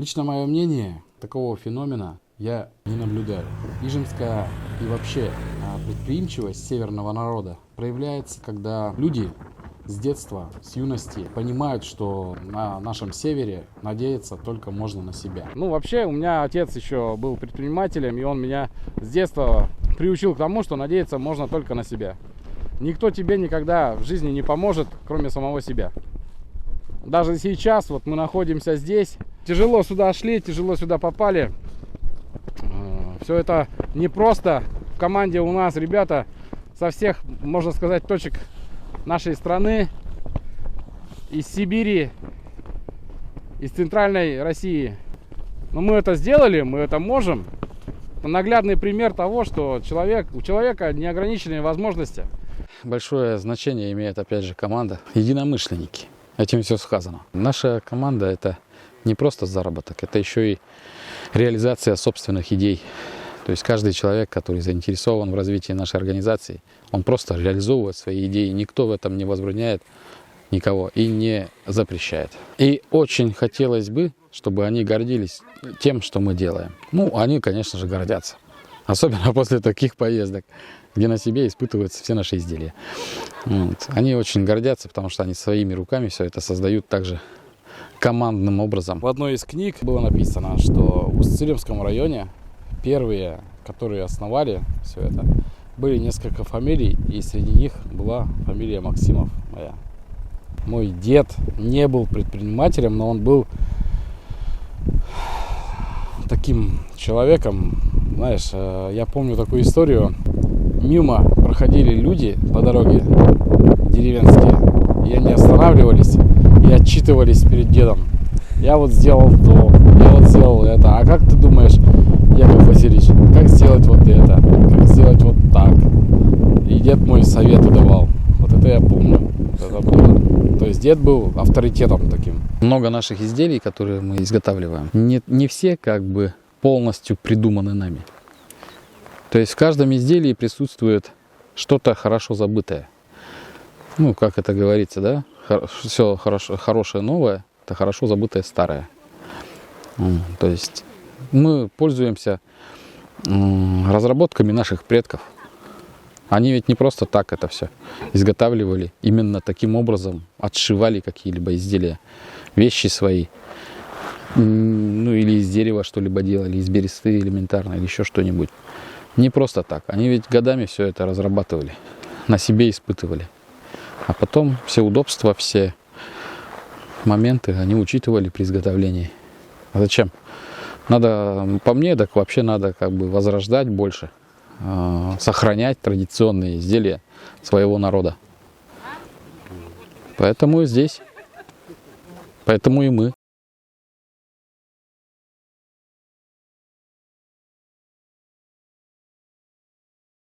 Лично мое мнение, такого феномена я не наблюдаю. Ижемская и вообще предприимчивость северного народа проявляется, когда люди с детства, с юности понимают, что на нашем севере надеяться только можно на себя. Ну, вообще, у меня отец еще был предпринимателем, и он меня с детства приучил к тому, что надеяться можно только на себя. Никто тебе никогда в жизни не поможет, кроме самого себя. Даже сейчас, вот мы находимся здесь, тяжело сюда шли, тяжело сюда попали. Все это непросто. В команде у нас ребята со всех, можно сказать, точек нашей страны, из Сибири, из центральной России. Но мы это сделали, мы это можем. Это наглядный пример того, что у человека неограниченные возможности. Большое значение имеет, опять же, команда. Единомышленники. Этим все сказано. Наша команда — это не просто заработок, это еще и реализация собственных идей. То есть каждый человек, который заинтересован в развитии нашей организации, он просто реализовывает свои идеи. Никто в этом не возбраняет никого и не запрещает. И очень хотелось бы, чтобы они гордились тем, что мы делаем. Ну, они, конечно же, гордятся. Особенно после таких поездок, где на себе испытываются все наши изделия. Вот. Они очень гордятся, потому что они своими руками все это создают также командным образом. В одной из книг было написано, что в Усть-Цилимском районе первые, которые основали все это, были несколько фамилий, и среди них была фамилия Максимов моя. Мой дед не был предпринимателем, но он был таким человеком, знаешь, я помню такую историю. Мимо проходили люди по дороге деревенские, и они останавливались и отчитывались перед дедом. Я вот сделал то, я вот сделал это. А как ты думаешь, Яков Васильевич, как сделать вот это, как сделать вот так? И дед мой советы давал. Вот это я помню. Это было. То есть дед был авторитетом таким. Много наших изделий, которые мы изготавливаем, не все как бы полностью придуманы нами. То есть в каждом изделии присутствует что-то хорошо забытое. Ну, как это говорится, да? Все хорошее новое — это хорошо забытое старое. То есть мы пользуемся разработками наших предков. Они ведь не просто так это все изготавливали, именно таким образом отшивали какие-либо изделия, вещи свои. Ну, или из дерева что-либо делали, из бересты элементарно, или еще что-нибудь. Не просто так. Они ведь годами все это разрабатывали, на себе испытывали. А потом все удобства, все моменты они учитывали при изготовлении. А зачем? Надо, по мне, так вообще надо как бы возрождать больше, сохранять традиционные изделия своего народа. Поэтому и здесь. Поэтому и мы